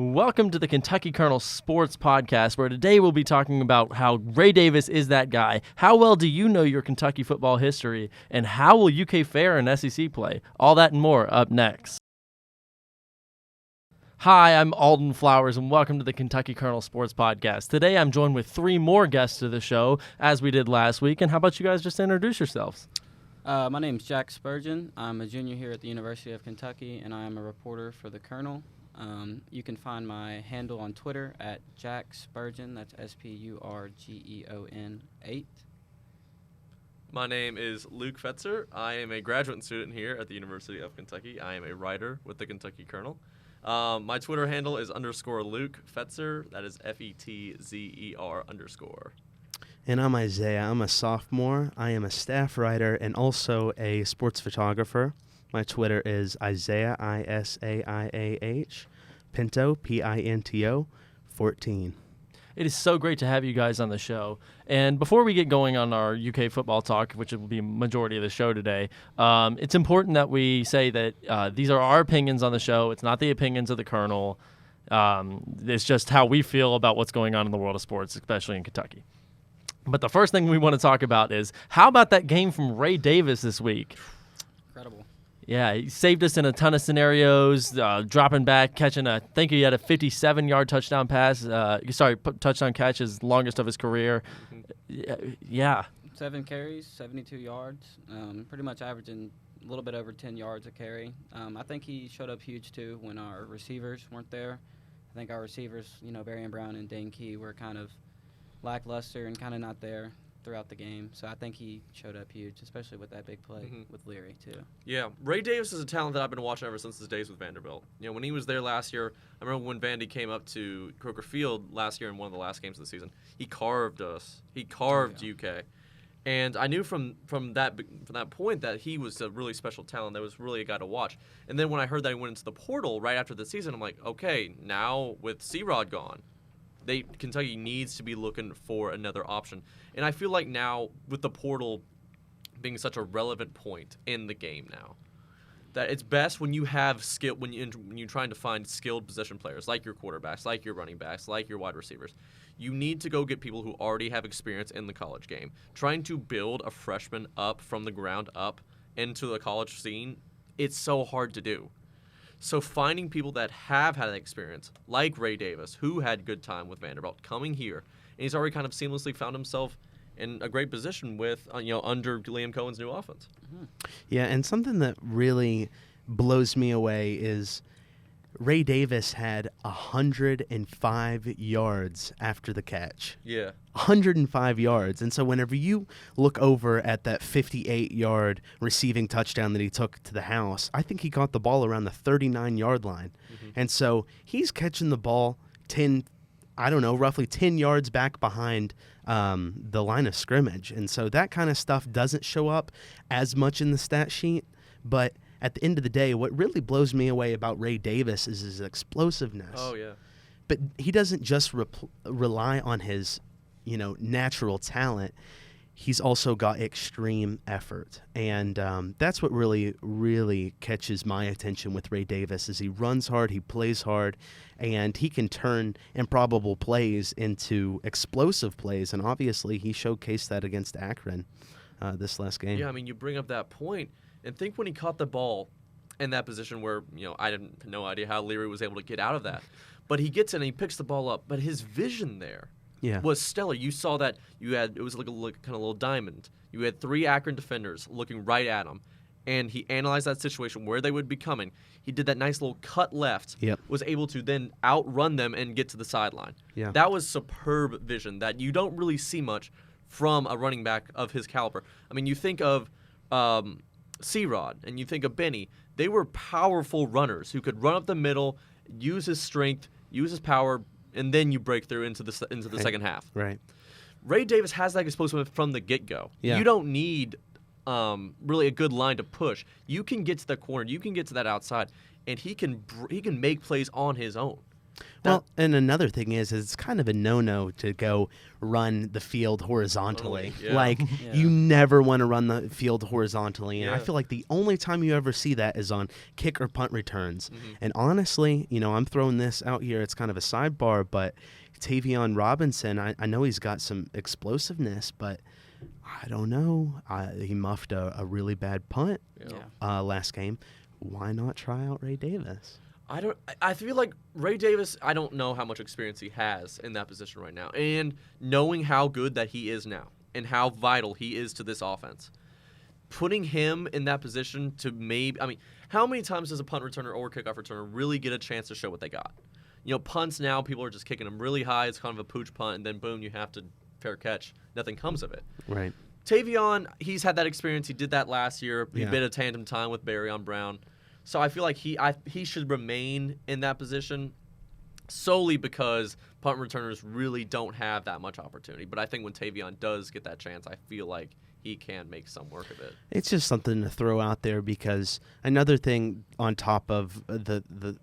Welcome to the Kentucky Kernel Sports Podcast, where today we'll be talking about how Ray Davis is that guy. How well do you know your Kentucky football history? And how will UK fare in SEC play? All that and more up next. Hi, I'm Alden Flowers, and welcome to the Kentucky Kernel Sports Podcast. Today I'm joined with three more guests to the show, as we did last week. And how about you guys just introduce yourselves? My name is Jack Spurgeon. I'm a junior here at the University of Kentucky, and I am a reporter for the Kernel. You can find my handle on Twitter at Jack Spurgeon. That's SPURGEON 8. My name is Luke Fetzer. I am a graduate student here at the University of Kentucky. I am a writer with the Kentucky Kernel. My Twitter handle is _Luke Fetzer. That is FETZER_. And I'm Isaiah. I'm a sophomore. I am a staff writer and also a sports photographer. My Twitter is Isaiah, ISAIAH, Pinto, PINTO, 14. It is so great to have you guys on the show. And before we get going on our UK football talk, which will be a majority of the show today, it's important that we say that these are our opinions on the show. It's not the opinions of the Kernel. It's just how we feel about what's going on in the world of sports, especially in Kentucky. But the first thing we want to talk about is, how about that game from Ray Davis this week? Incredible. Yeah, he saved us in a ton of scenarios, dropping back, catching I think he had a 57-yard touchdown pass. Touchdown catch, his longest of his career. Yeah. 7 carries, 72 yards, pretty much averaging a little bit over 10 yards a carry. I think he showed up huge, too, when our receivers weren't there. I think our receivers, Varian Brown and Dane Key were kind of lackluster and kind of not there throughout the game. So I think he showed up huge, especially with that big play with Leary, too. Yeah, Ray Davis is a talent that I've been watching ever since his days with Vanderbilt. When he was there last year, I remember when Vandy came up to Croker Field last year in one of the last games of the season. He carved us. He carved UK. And I knew from that point that he was a really special talent. That was really a guy to watch. And then when I heard that he went into the portal right after the season, I'm like, okay, now with C-Rod gone, Kentucky needs to be looking for another option. And I feel like now, with the portal being such a relevant point in the game now, that it's best when you have skill, when you're trying to find skilled position players, like your quarterbacks, like your running backs, like your wide receivers. You need to go get people who already have experience in the college game. Trying to build a freshman up from the ground up into the college scene, it's so hard to do. So finding people that have had experience, like Ray Davis, who had good time with Vanderbilt, coming here, and he's already kind of seamlessly found himself in a great position with, under Liam Cohen's new offense. Mm-hmm. Yeah, and something that really blows me away is Ray Davis had 105 yards after the catch. Yeah. 105 yards. And so whenever you look over at that 58-yard receiving touchdown that he took to the house, I think he caught the ball around the 39-yard line. Mm-hmm. And so he's catching the ball roughly 10 yards back behind the line of scrimmage. And so that kind of stuff doesn't show up as much in the stat sheet, but at the end of the day, what really blows me away about Ray Davis is his explosiveness. Oh, yeah. But he doesn't just rely on his, natural talent. He's also got extreme effort. And that's what really, really catches my attention with Ray Davis is he runs hard, he plays hard, and he can turn improbable plays into explosive plays. And obviously he showcased that against Akron this last game. Yeah, you bring up that point. And think when he caught the ball in that position where, I had no idea how Leary was able to get out of that. But he gets in and he picks the ball up. But his vision there was stellar. You saw that it was like a kind of little diamond. You had 3 Akron defenders looking right at him. And he analyzed that situation, where they would be coming. He did that nice little cut left, was able to then outrun them and get to the sideline. Yeah. That was superb vision that you don't really see much from a running back of his caliber. You think of C-Rod and you think of Benny. They were powerful runners who could run up the middle, use his strength, use his power, and then you break through into the second half. Right. Ray Davis has that explosiveness from the get-go. Yeah. You don't need really a good line to push. You can get to the corner, you can get to that outside, and he can make plays on his own. Well, and another thing is it's kind of a no-no to go run the field horizontally. Yeah. Like, Yeah. you never want to run the field horizontally. And I Yeah. feel like the only time you ever see that is on kick or punt returns. And honestly, I'm throwing this out here. It's kind of a sidebar, but Tavion Robinson, I know he's got some explosiveness, but I don't know. He muffed a really bad punt last game. Why not try out Ray Davis? I feel like Ray Davis, I don't know how much experience he has in that position right now. And knowing how good that he is now and how vital he is to this offense, putting him in that position to how many times does a punt returner or kickoff returner really get a chance to show what they got? Punts now, people are just kicking them really high. It's kind of a pooch punt, and then boom, you have to fair catch. Nothing comes of it. Right. Tavion, he's had that experience. He did that last year. He Yeah. bit a tandem time with Barryon Brown. So I feel like he should remain in that position solely because punt returners really don't have that much opportunity. But I think when Tavion does get that chance, I feel like he can make some work of it. It's just something to throw out there because another thing on top of the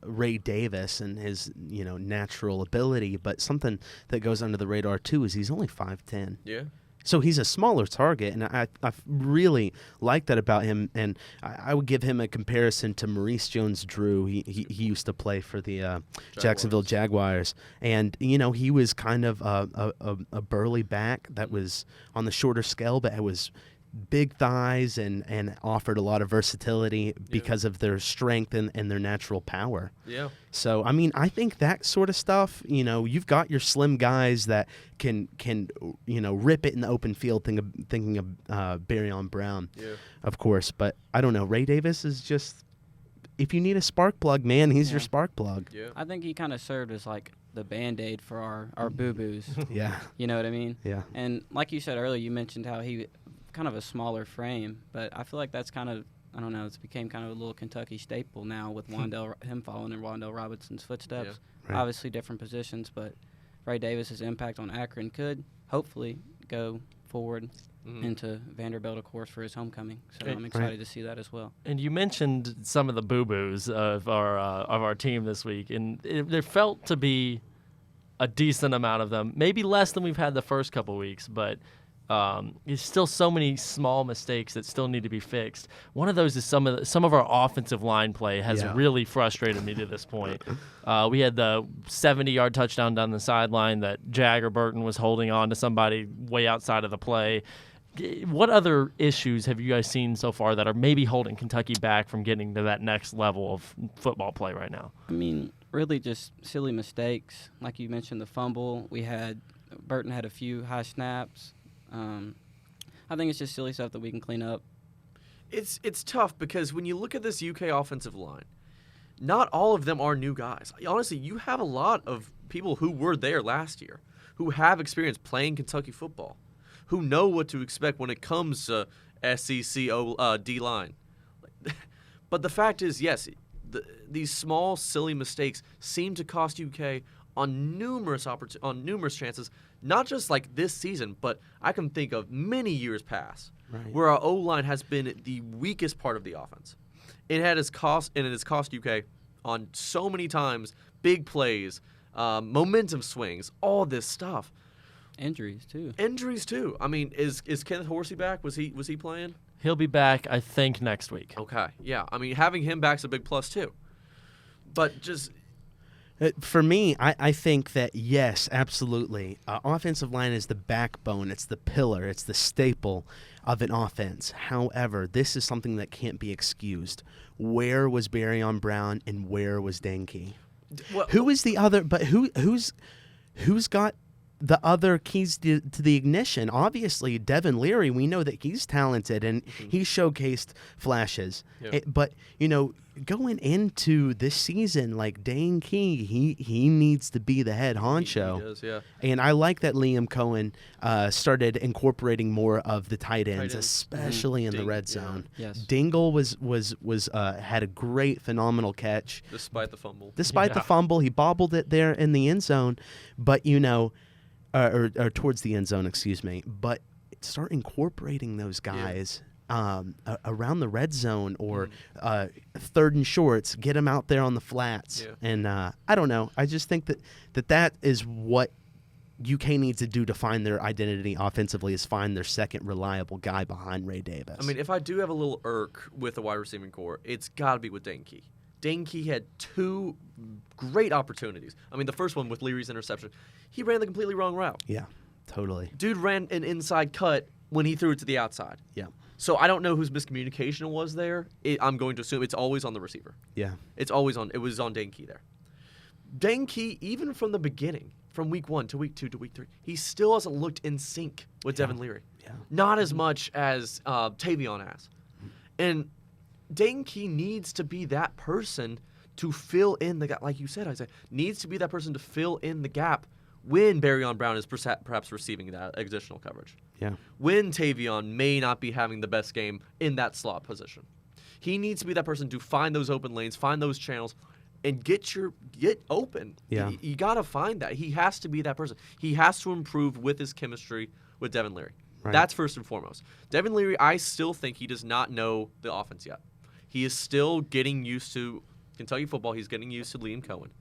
Ray Davis and his natural ability, but something that goes under the radar too is he's only 5'10". Yeah. So he's a smaller target, and I really like that about him. And I would give him a comparison to Maurice Jones-Drew. He used to play for the Jacksonville Jaguars, and he was kind of a burly back that was on the shorter scale, but it was big thighs and offered a lot of versatility because of their strength and their natural power. Yeah. So, I think that sort of stuff, you've got your slim guys that can rip it in the open field, thinking of Barryon Brown, of course. But I don't know. Ray Davis is just, if you need a spark plug, man, he's your spark plug. Yeah. I think he kind of served as like the Band-Aid for our boo-boos. Yeah. You know what I mean? Yeah. And like you said earlier, you mentioned how he kind of a smaller frame, but I feel like that's kind of, I don't know, it's became kind of a little Kentucky staple now with him following in Wan'Dale Robinson's footsteps. Right. Obviously different positions, but Ray Davis's impact on Akron could hopefully go forward into Vanderbilt, of course, for his homecoming. So I'm excited to see that as well. And you mentioned some of the boo-boos of our team this week, and there felt to be a decent amount of them, maybe less than we've had the first couple weeks, but there's still so many small mistakes that still need to be fixed. One of those is some of our offensive line play has really frustrated me to this point. We had the 70-yard touchdown down the sideline that Jagger Burton was holding on to somebody way outside of the play. What other issues have you guys seen so far that are maybe holding Kentucky back from getting to that next level of football play right now? Really just silly mistakes. Like you mentioned, the fumble. Burton had a few high snaps. I think it's just silly stuff that we can clean up. It's tough because when you look at this UK offensive line, not all of them are new guys. Honestly, you have a lot of people who were there last year, who have experience playing Kentucky football, who know what to expect when it comes to SEC D-line. But the fact is, yes, these small, silly mistakes seem to cost UK on numerous chances, not just like this season, but I can think of many years past where our O-line has been the weakest part of the offense. It has cost UK on so many times, big plays, momentum swings, all this stuff. Injuries too. Is Kenneth Horsey back? Was he playing? He'll be back, I think, next week. Okay, yeah. Having him back's a big plus too. But just for me, I think that, yes, absolutely. Offensive line is the backbone. It's the pillar. It's the staple of an offense. However, this is something that can't be excused. Where was Barryon Brown and where was Denke? Who is the other? But who's got the other keys to the ignition? Obviously, Devin Leary, we know that he's talented and he showcased flashes. Yeah. But, going into this season, like Dane Key, he needs to be the head honcho. He does, yeah. And I like that Liam Cohen started incorporating more of the tight ends, especially in the red zone. Yes. Dingle was had a great, phenomenal catch. Despite the fumble. The fumble, he bobbled it there in the end zone, but or towards the end zone, excuse me. But start incorporating those guys. around the red zone or third and shorts, get them out there on the flats. Yeah. And I don't know. I just think that is what UK needs to do to find their identity offensively, is find their second reliable guy behind Ray Davis. I mean, if I do have a little irk with the wide receiving core, it's got to be with Dane Key. Dane Key had 2 great opportunities. I mean, the first one with Leary's interception, he ran the completely wrong route. Yeah, totally. Dude ran an inside cut when he threw it to the outside. Yeah. So I don't know whose miscommunication was there. I'm going to assume it's always on the receiver. Yeah. It was on Dane Key there. Dane Key, even from the beginning, from week 1 to week 2 to week 3, he still hasn't looked in sync with Devin Leary. Yeah. Not as much as Tavion has. And Dane Key needs to be that person to fill in the gap. Like you said, Isaiah, needs to be that person to fill in the gap when Barryon Brown is perhaps receiving that additional coverage. Yeah. When Tavion may not be having the best game in that slot position. He needs to be that person to find those open lanes, find those channels, and get open. Yeah. You got to find that. He has to be that person. He has to improve with his chemistry with Devin Leary. Right. That's first and foremost. Devin Leary, I still think he does not know the offense yet. He is still getting used to Kentucky football. He's getting used to Liam Cohen.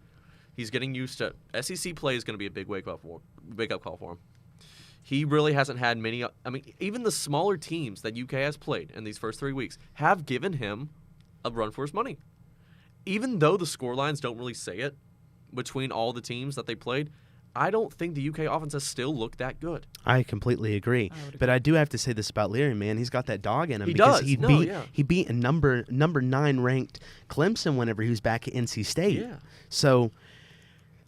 He's getting used to SEC play is going to be a big wake-up call for him. He really hasn't had many. I mean, even the smaller teams that UK has played in these first 3 weeks have given him a run for his money. Even though the score lines don't really say it between all the teams that they played, I don't think the UK offense has still looked that good. I completely agree. But I do have to say this about Leary, man. He's got that dog in him. He because does. He beat a number 9 ranked Clemson whenever he was back at NC State. Yeah. So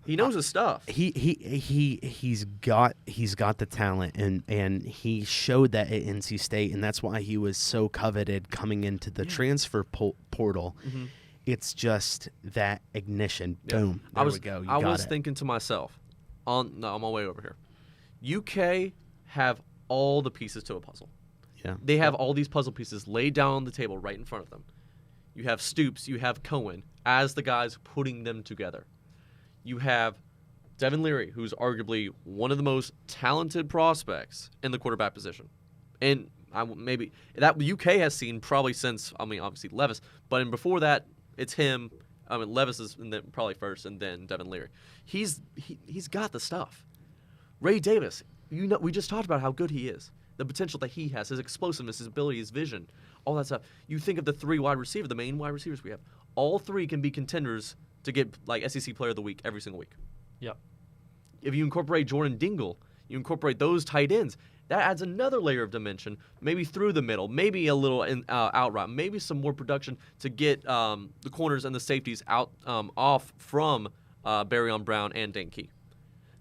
He knows his stuff. He's got the talent, and he showed that at NC State, and that's why he was so coveted coming into the transfer portal. Mm-hmm. It's just that ignition. Yeah. Boom. There we go. I was thinking to myself, on my way over here, UK have all the pieces to a puzzle. Yeah. They have all these puzzle pieces laid down on the table right in front of them. You have Stoops, you have Cohen as the guys putting them together. You have Devin Leary, who's arguably one of the most talented prospects in the quarterback position. And maybe that UK has seen probably since, obviously Levis, but before that, it's him. Levis is probably first, and then Devin Leary. He's got the stuff. Ray Davis, we just talked about how good he is, the potential that he has, his explosiveness, his ability, his vision, all that stuff. You think of the 3 wide receivers, the main wide receivers we have. All 3 can be contenders to get like SEC Player of the Week every single week. Yep. If you incorporate Jordan Dingle, you incorporate those tight ends, that adds another layer of dimension, maybe through the middle, maybe a little out route, maybe some more production to get the corners and the safeties out off from Barryon Brown and Dane Key.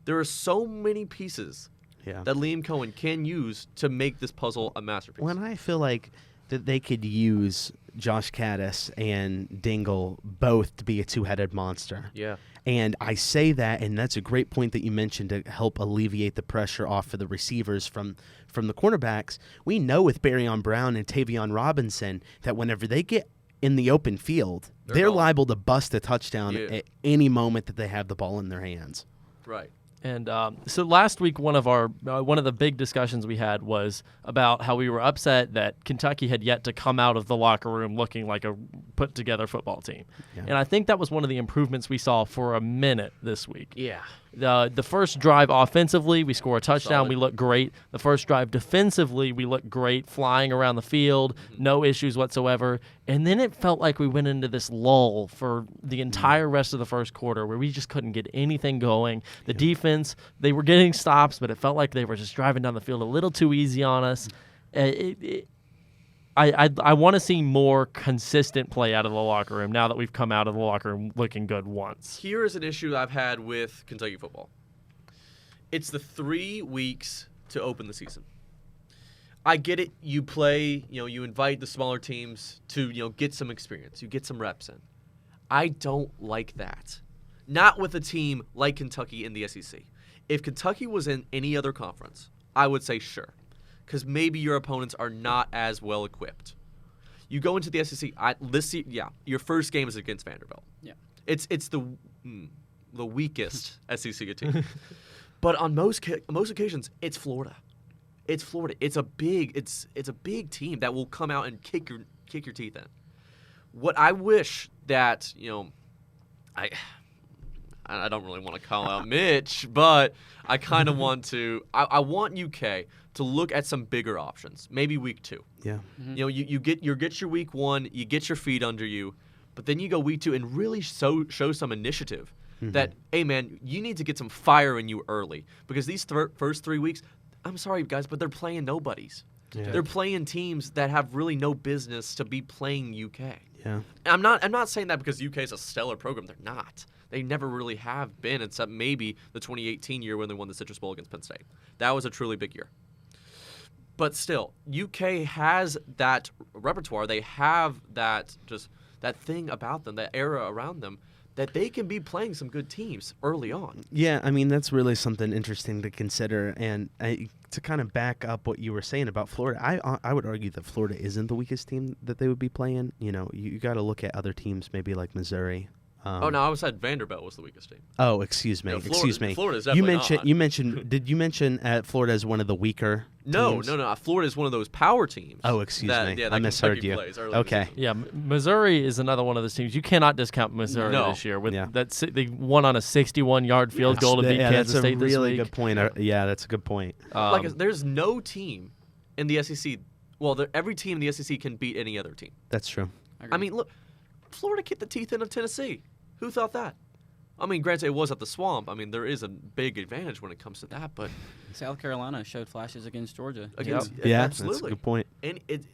There are so many pieces that Liam Cohen can use to make this puzzle a masterpiece. When I feel like that they could use Josh Caddis and Dingle both to be a 2-headed monster. Yeah. And I say that, and that's a great point that you mentioned to help alleviate the pressure off of the receivers from the cornerbacks. We know with Barryon Brown and Tavion Robinson that whenever they get in the open field, they're liable to bust a touchdown at any moment that they have the ball in their hands. Right. And so last week, one of the big discussions we had was about how we were upset that Kentucky had yet to come out of the locker room looking like a put-together football team. Yeah. And I think that was one of the improvements we saw for a minute this week. Yeah. The first drive offensively, we score a touchdown. Solid. We look great. The first drive defensively, we look great, flying around the field, no issues whatsoever. And then it felt like we went into this lull for the entire rest of the first quarter where we just couldn't get anything going. The defense, they were getting stops, but it felt like they were just driving down the field a little too easy on us. I want to see more consistent play out of the locker room now that we've come out of the locker room looking good once. Here is an issue I've had with Kentucky football. It's the 3 weeks to open the season. I get it. You play, you invite the smaller teams to, get some experience. You get some reps in. I don't like that. Not with a team like Kentucky in the SEC. If Kentucky was in any other conference, I would say sure. Because maybe your opponents are not as well equipped. You go into the SEC your first game is against Vanderbilt. Yeah, it's the weakest SEC team. But on most occasions, it's Florida, It's Florida. It's a big team that will come out and kick your teeth in. What I wish that, I don't really want to call out Mitch, but I kind of want to. I want UK to look at some bigger options. Maybe week 2. Yeah. Mm-hmm. You get your week 1, you get your feet under you, but then you go week 2 and really show some initiative. That, hey man, you need to get some fire in you early, because these first 3 weeks, I'm sorry guys, but they're playing nobodies. Yeah. They're playing teams that have really no business to be playing UK. Yeah. I'm not saying that because UK is a stellar program. They're not. They never really have been, except maybe the 2018 year when they won the Citrus Bowl against Penn State. That was a truly big year. But still, UK has that repertoire. They have that thing about them, that era around them, that they can be playing some good teams early on. Yeah, I mean, that's really something interesting to consider. And to kind of back up what you were saying about Florida, I would argue that Florida isn't the weakest team that they would be playing. You got to look at other teams, maybe like Missouri. No, I said Vanderbilt was the weakest team. Oh, excuse me. Florida's definitely not. Did you mention Florida as one of the weaker teams? No. Florida is one of those power teams. Oh, excuse me. Yeah, I misheard Kentucky you. plays early Okay. Yeah, Missouri is another one of those teams. You cannot discount Missouri No. this year. With Yeah. they won on a 61-yard field goal to beat Kansas State that's a really this week. good point. Yeah, that's a good point. There's no team in the SEC. Well, every team in the SEC can beat any other team. That's true. I mean, look, Florida kicked the teeth in of Tennessee. Who thought that? I mean, granted, it was at the Swamp. I mean, there is a big advantage when it comes to that, but South Carolina showed flashes against Georgia. Yeah, absolutely. that's a good point. And it's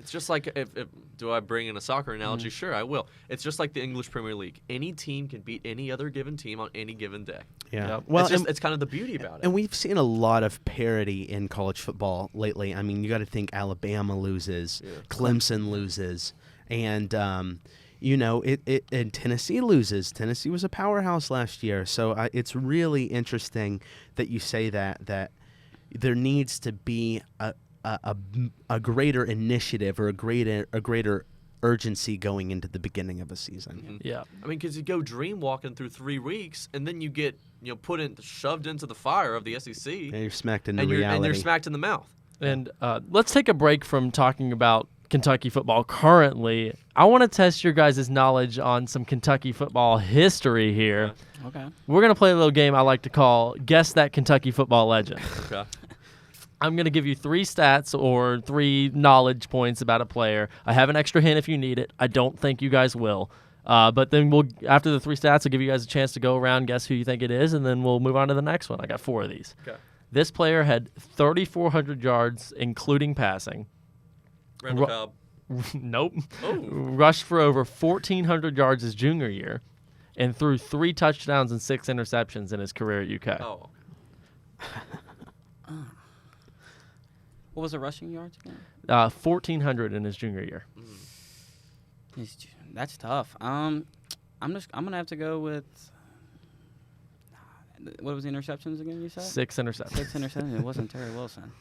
just like, if do I bring in a soccer analogy? Sure, I will. It's just like the English Premier League. Any team can beat any other given team on any given day. Yeah. Yep. Well, it's kind of the beauty about it. And we've seen a lot of parity in college football lately. I mean, you got to think Alabama loses, Clemson loses, and and Tennessee loses. Tennessee was a powerhouse last year, so it's really interesting that you say that there needs to be a greater initiative or a greater urgency going into the beginning of a season. Mm-hmm. Yeah. I mean, because you go dream walking through 3 weeks, and then you get shoved into the fire of the SEC, And you're smacked into and reality. you're smacked in the mouth. And let's take a break from talking about Kentucky football currently. I want to test your guys' knowledge on some Kentucky football history here. Okay. We're going to play a little game I like to call Guess That Kentucky Football Legend. Okay. I'm going to give you 3 stats or 3 knowledge points about a player. I have an extra hint if you need it. I don't think you guys will. But then after the 3 stats, I'll give you guys a chance to go around, guess who you think it is, and then we'll move on to the next one. I got 4 of these. Okay. This player had 3,400 yards, including passing. Randall Cobb. Nope. Oh. Rushed for over 1,400 yards his junior year and threw 3 touchdowns and 6 interceptions in his career at UK. Oh. What was the rushing yards again? 1,400 in his junior year. That's tough. I'm gonna have to go with. What was the interceptions again? You said 6 interceptions. 6 interceptions. It wasn't Terry Wilson.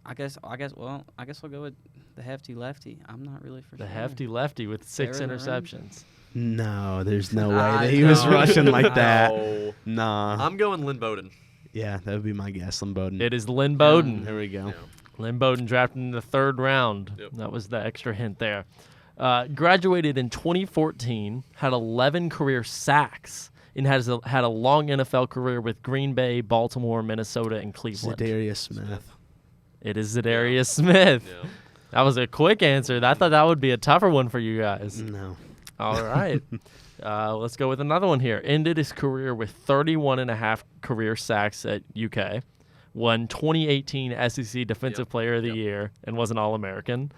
I guess we'll go with the hefty lefty. I'm not really for The sure. hefty lefty with 6 Aaron interceptions. No, there's no way that he was rushing like that. No. Nah. I'm going Lynn Bowden. Yeah, that would be my guess, Lynn Bowden. It is Lynn Bowden. There we go. Yeah. Lynn Bowden drafted in the 3rd round. Yep. That was the extra hint there. Graduated in 2014, had 11 career sacks, and had a long NFL career with Green Bay, Baltimore, Minnesota, and Cleveland. Zadarius Smith. It is Zadarius Smith. Yeah. That was a quick answer. I thought that would be a tougher one for you guys. No. All right. Let's go with another one here. Ended his career with 31.5 career sacks at UK. Won 2018 SEC Defensive Player of the Year and was an All-American.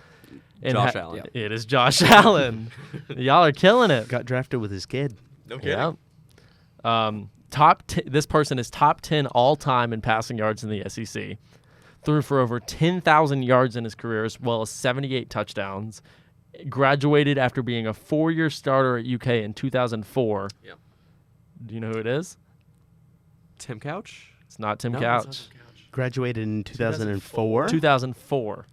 And Josh Allen. It is Josh Allen. Y'all are killing it. Got drafted with his kid. No kidding. Yeah. This person is top 10 all-time in passing yards in the SEC. Threw for over 10,000 yards in his career, as well as 78 touchdowns. Graduated after being a 4-year starter at UK in 2004. Yep. Do you know who it is? Tim Couch? It's not Tim No, Couch. it's not Tim Couch. Graduated in 2004. 2004.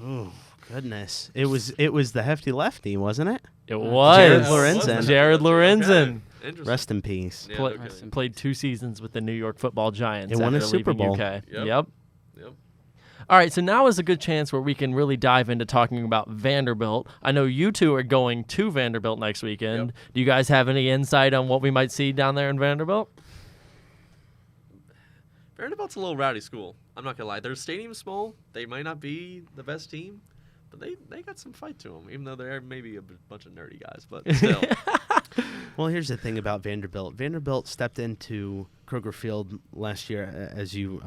Oh goodness! It was the hefty lefty, wasn't it? It was Jared Lorenzen. Jared Lorenzen. Interesting. Rest in peace. Yeah, Pla- no kidding. played 2 seasons with the New York Football Giants. And won a after Super leaving Bowl. UK. Yep. Yep. Yep. All right, so now is a good chance where we can really dive into talking about Vanderbilt. I know you two are going to Vanderbilt next weekend. Yep. Do you guys have any insight on what we might see down there in Vanderbilt? Vanderbilt's a little rowdy school. I'm not gonna lie. Their stadium's small. They might not be the best team, but they got some fight to them. Even though they're maybe a bunch of nerdy guys, but still. Well, here's the thing about Vanderbilt. Vanderbilt stepped into Kroger Field last year, as you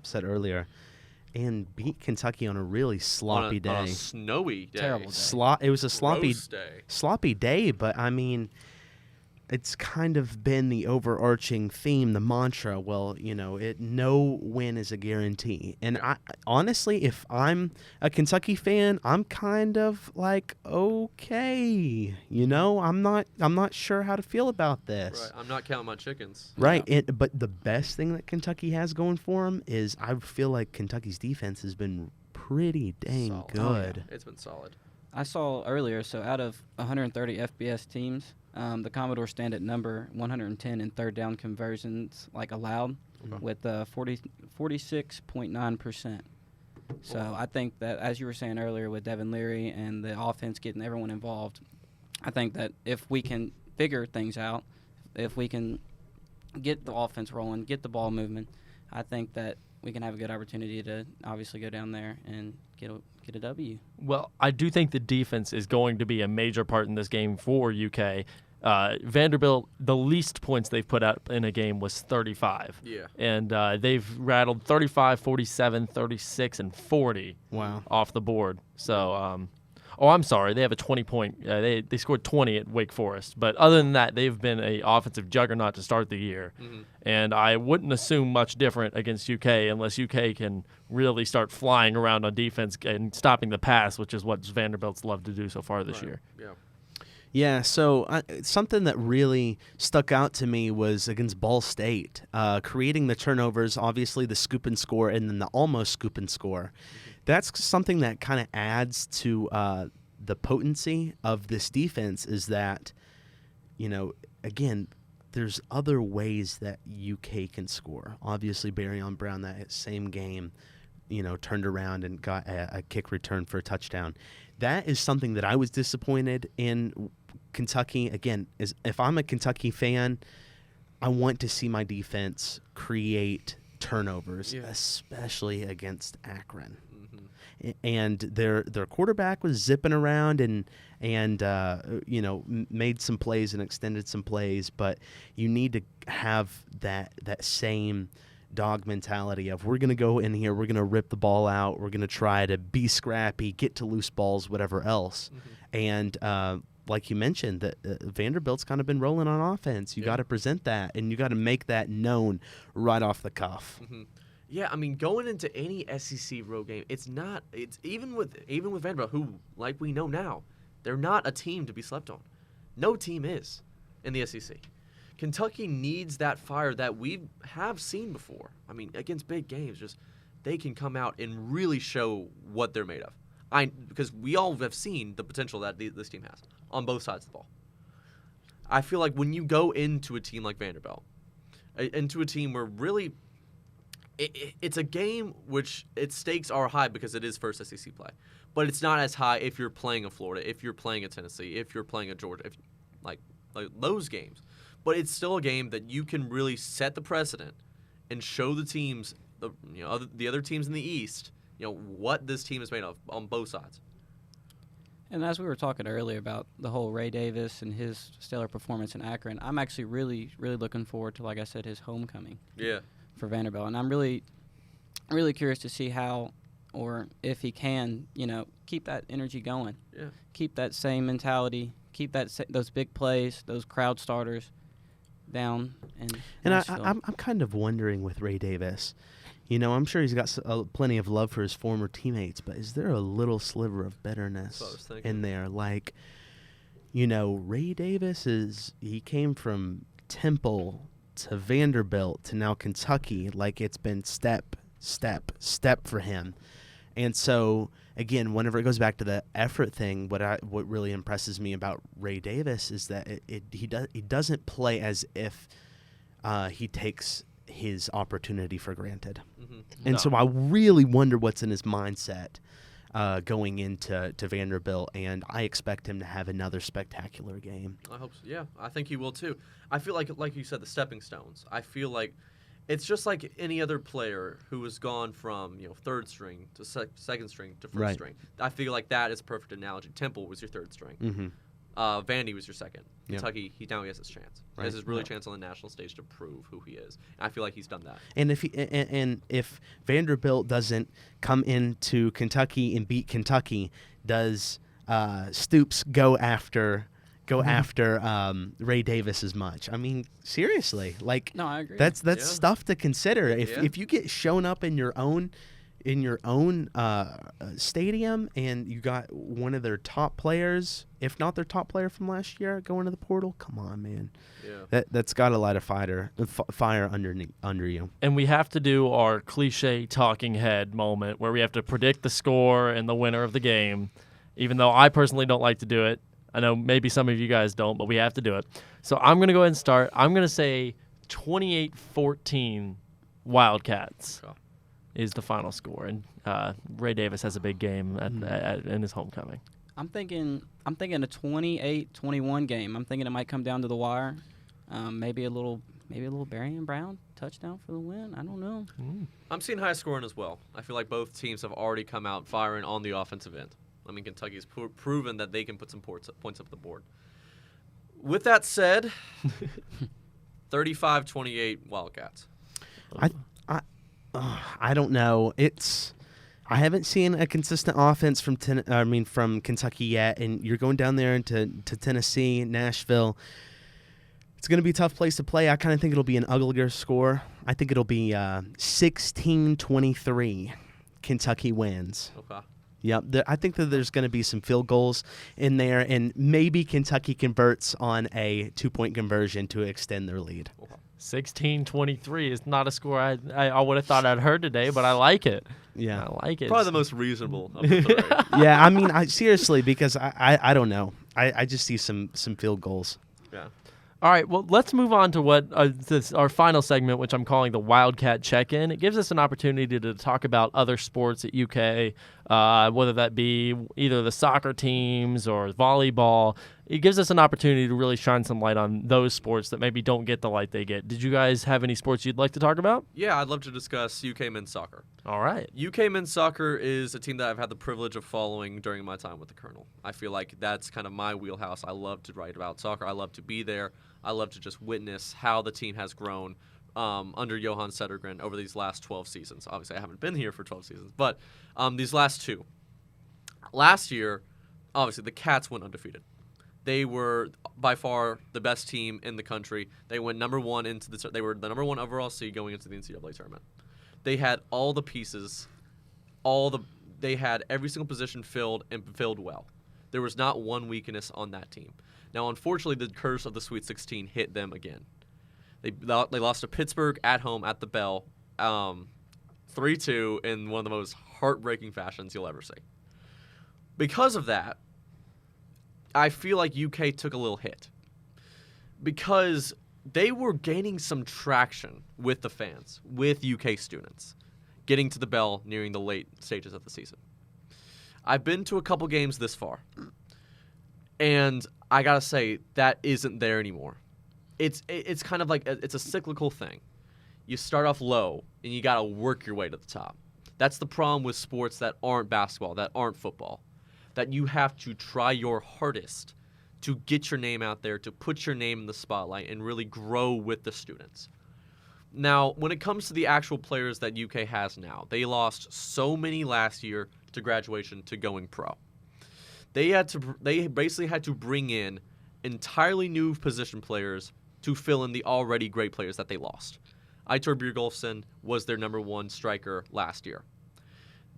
said earlier, and beat Kentucky on a really sloppy day. On a snowy day. Terrible day. It was a Gross day. sloppy day, but I mean, it's kind of been the overarching theme, the mantra. Well, no win is a guarantee. And I honestly, if I'm a Kentucky fan, I'm kind of like, okay, I'm not sure how to feel about this. Right. I'm not counting my chickens. Right. But the best thing that Kentucky has going for them is I feel like Kentucky's defense has been pretty dang Solid. good. It's been solid. I saw earlier, so out of 130 FBS teams, the Commodores stand at number 110 in third down conversions allowed, Okay. with 46.9%. So I think that, as you were saying earlier, with Devin Leary and the offense getting everyone involved, I think that if we can figure things out, if we can get the offense rolling, get the ball moving, I think that we can have a good opportunity to obviously go down there and get a W. Well, I do think the defense is going to be a major part in this game for UK. Vanderbilt, the least points they've put up in a game was 35. Yeah. And they've rattled 35, 47, 36, and 40 Wow. off the board. So, I'm sorry. They have a 20-point. They scored 20 at Wake Forest. But other than that, they've been a offensive juggernaut to start the year. Mm-hmm. And I wouldn't assume much different against UK unless UK can really start flying around on defense and stopping the pass, which is what Vanderbilt's loved to do so far this year. Yeah. Yeah, so something that really stuck out to me was against Ball State, creating the turnovers, obviously the scoop and score, and then the almost scoop and score. That's something that kind of adds to the potency of this defense is that, again, there's other ways that UK can score. Obviously, Barryon Brown, that same game, turned around and got a kick return for a touchdown. That is something that I was disappointed in Kentucky. Again, if I'm a Kentucky fan, I want to see my defense create turnovers, especially against Akron. Mm-hmm. And their quarterback was zipping around and made some plays and extended some plays, but you need to have that same dog mentality of we're going to go in here, we're going to rip the ball out, we're going to try to be scrappy, get to loose balls, whatever else. Mm-hmm. And like you mentioned, that Vanderbilt's kind of been rolling on offense. You got to present that, and you got to make that known right off the cuff. Mm-hmm. Yeah, I mean, going into any SEC road game, it's even with Vanderbilt, who, like we know now, they're not a team to be slept on. No team is in the SEC. Kentucky needs that fire that we have seen before. I mean, against big games, just they can come out and really show what they're made of. Because we all have seen the potential that this team has on both sides of the ball. I feel like when you go into a team like Vanderbilt, into a team where really it's a game which its stakes are high because it is first SEC play, but it's not as high if you're playing a Florida, if you're playing a Tennessee, if you're playing a Georgia, like those games. But it's still a game that you can really set the precedent and show the teams, the other teams in the East, what this team is made of on both sides. And as we were talking earlier about the whole Ray Davis and his stellar performance in Akron, I'm actually really, really looking forward to, like I said, his homecoming. Yeah. For Vanderbilt, and I'm really, really curious to see how, or if he can, keep that energy going. Yeah. Keep that same mentality. Keep those big plays, those crowd starters down. And Nashville. I'm kind of wondering with Ray Davis, I'm sure he's got plenty of love for his former teammates, but is there a little sliver of bitterness in there? Like, Ray Davis he came from Temple to Vanderbilt to now Kentucky, like it's been step for him. And so, again, whenever it goes back to the effort thing, what really impresses me about Ray Davis is that he doesn't play as if he takes his opportunity for granted. Mm-hmm. And so I really wonder what's in his mindset going into Vanderbilt, and I expect him to have another spectacular game. I hope so. Yeah, I think he will too. I feel like you said, the stepping stones. I feel like it's just like any other player who has gone from third string to second string to first string. I feel like that is a perfect analogy. Temple was your third string. Mm-hmm. Vandy was your second. Yeah. Kentucky, he has his chance. He has his chance on the national stage to prove who he is. And I feel like he's done that. And if Vanderbilt doesn't come into Kentucky and beat Kentucky, does Stoops go after Ray Davis as much? I mean, seriously, No, I agree. That's stuff to consider. If you get shown up in your own stadium and you got one of their top players, if not their top player from last year, going to the portal, come on, man. Yeah. That's got to light a fire under you. And we have to do our cliche talking head moment where we have to predict the score and the winner of the game, even though I personally don't like to do it. I know maybe some of you guys don't, but we have to do it. So I'm going to go ahead and start. I'm going to say 28-14 Wildcats. Okay. Is the final score, and Ray Davis has a big game in his homecoming. I'm thinking a 28-21 game. I'm thinking it might come down to the wire. Maybe a little Barry and Brown touchdown for the win. I don't know. I'm seeing high scoring as well. I feel like both teams have already come out firing on the offensive end. I mean, Kentucky's proven that they can put some points up the board. With that said, 35-28 Wildcats. I don't know. I haven't seen a consistent offense from Kentucky yet, and you're going down there to Tennessee, Nashville. It's going to be a tough place to play. I kind of think it'll be an uglier score. I think it'll be 16-23. Kentucky wins. Okay. Yep. I think that there's going to be some field goals in there, and maybe Kentucky converts on a 2-point conversion to extend their lead. Okay. 16-23 is not a score I would have thought I'd heard today, but I like it. Yeah. I like it. Probably the most reasonable of the three. Yeah, I mean, seriously, because I don't know. I just see some field goals. Yeah. All right, well, let's move on to what our final segment, which I'm calling the Wildcat Check-In. It gives us an opportunity to talk about other sports at UK, whether that be either the soccer teams or volleyball. It gives us an opportunity to really shine some light on those sports that maybe don't get the light they get. Did you guys have any sports you'd like to talk about? Yeah, I'd love to discuss UK men's soccer. All right. UK men's soccer is a team that I've had the privilege of following during my time with the Kernel. I feel like that's kind of my wheelhouse. I love to write about soccer. I love to be there. I love to just witness how the team has grown under Johan Sedergren over these last 12 seasons. Obviously, I haven't been here for 12 seasons, but these last two. Last year, obviously, the Cats went undefeated. They were by far the best team in the country. They went number one they were the number one overall seed going into the NCAA tournament. They had all the pieces, they had every single position filled and filled well. There was not one weakness on that team. Now, unfortunately, the curse of the Sweet 16 hit them again. They lost to Pittsburgh at home at the Bell, 3-2 in one of the most heartbreaking fashions you'll ever see. Because of that, I feel like UK took a little hit because they were gaining some traction with the fans, with UK students, getting to the Bell nearing the late stages of the season. I've been to a couple games this far, and I gotta say that isn't there anymore. It's kind of like it's a cyclical thing. You start off low, and you gotta work your way to the top. That's the problem with sports that aren't basketball, that aren't football. That you have to try your hardest to get your name out there, to put your name in the spotlight, and really grow with the students. Now, when it comes to the actual players that UK has now, they lost so many last year to graduation to going pro. They basically had to bring in entirely new position players to fill in the already great players that they lost. Aitor Bjørgolfsson was their number one striker last year.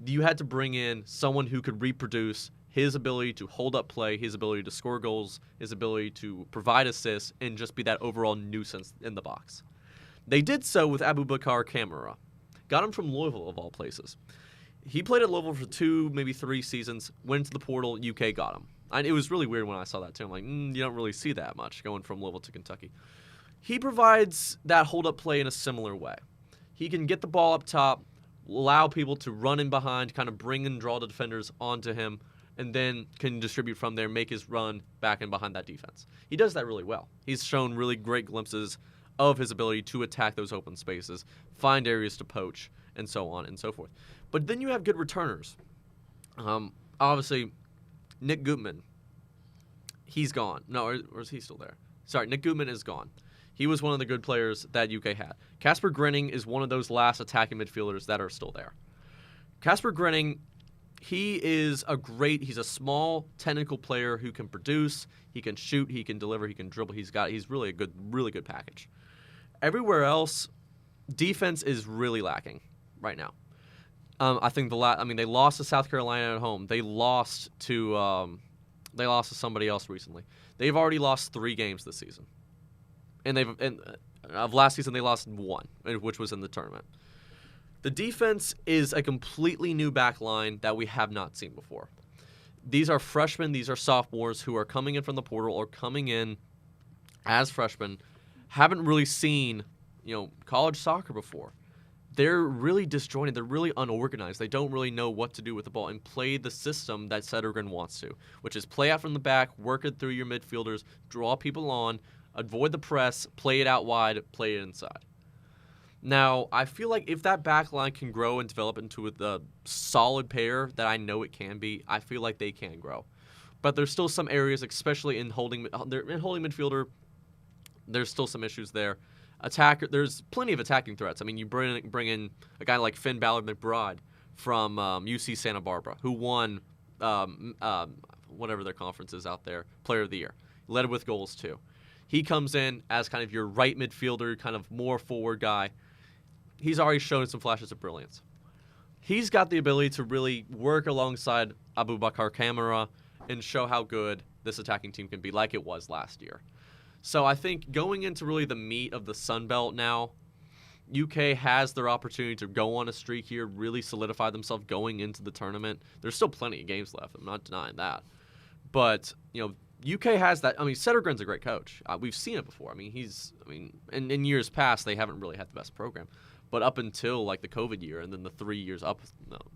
You had to bring in someone who could reproduce his ability to hold up play, his ability to score goals, his ability to provide assists, and just be that overall nuisance in the box. They did so with Abubakar Kamara. Got him from Louisville, of all places. He played at Louisville for 2, maybe 3 seasons, went to the portal, UK got him. It was really weird when I saw that too. I'm like, you don't really see that much going from Louisville to Kentucky. He provides that hold-up play in a similar way. He can get the ball up top, allow people to run in behind, kind of bring and draw the defenders onto him, and then can distribute from there, make his run back and behind that defense. He does that really well. He's shown really great glimpses of his ability to attack those open spaces, find areas to poach, and so on and so forth. But then you have good returners. Obviously, Nick Gutman, he's gone. No, or is he still there? Sorry, Nick Gutman is gone. He was one of the good players that UK had. Casper Grinning is one of those last attacking midfielders that are still there. Casper Grinning, he's a small, technical player who can produce, he can shoot, he can deliver, he can dribble. He's really good package. Everywhere else, defense is really lacking right now. I think they lost to South Carolina at home. They lost to somebody else recently. They've already lost 3 games this season, and of last season they lost 1, which was in the tournament. The defense is a completely new back line that we have not seen before. These are freshmen, these are sophomores who are coming in from the portal or coming in as freshmen, haven't really seen, college soccer before. They're really disjointed. They're really unorganized. They don't really know what to do with the ball and play the system that Sedergren wants to, which is play out from the back, work it through your midfielders, draw people on, avoid the press, play it out wide, play it inside. Now, I feel like if that back line can grow and develop into a solid pair that I know it can be, I feel like they can grow. But there's still some areas, especially in holding midfielder, there's still some issues there. There's plenty of attacking threats. I mean, you bring in a guy like Finn Ballard McBride from UC Santa Barbara, who won whatever their conference is out there, Player of the Year. Led with goals, too. He comes in as kind of your right midfielder, kind of more forward guy. He's already shown some flashes of brilliance. He's got the ability to really work alongside Abubakar Kamara and show how good this attacking team can be, like it was last year. So I think going into really the meat of the Sun Belt now, UK has their opportunity to go on a streak here, really solidify themselves going into the tournament. There's still plenty of games left. I'm not denying that. But, UK has that. I mean, Sedergren's a great coach. We've seen it before. In years past, they haven't really had the best program. But up until, like, the COVID year and then the 3 years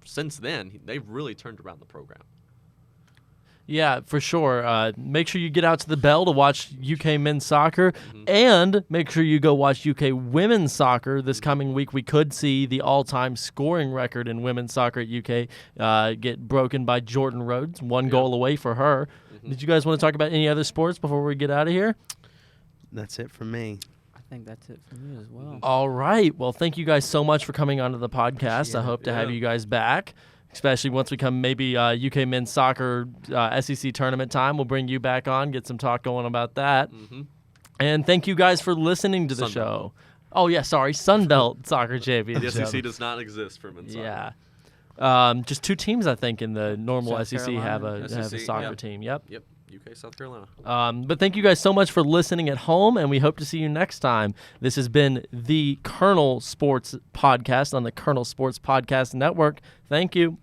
since then, they've really turned around the program. Yeah, for sure. Make sure you get out to the Bell to watch UK men's soccer, and make sure you go watch UK women's soccer. This coming week, we could see the all-time scoring record in women's soccer at UK get broken by Jordan Rhodes, 1 goal away for her. Did you guys want to talk about any other sports before we get out of here? That's it for me. I think that's it for me as well. All right. Well, thank you guys so much for coming onto the podcast. I hope to have you guys back, especially once we come maybe UK men's soccer SEC tournament time. We'll bring you back on, get some talk going about that. And thank you guys for listening to the show. Oh, yeah, sorry, Sunbelt Soccer Championship. The SEC does not exist for men's soccer. Yeah. Just 2 teams, I think, in the normal South SEC have a soccer team. Yep. UK, South Carolina. But thank you guys so much for listening at home, and we hope to see you next time. This has been the Kernel Sports Podcast on the Kernel Sports Podcast Network. Thank you.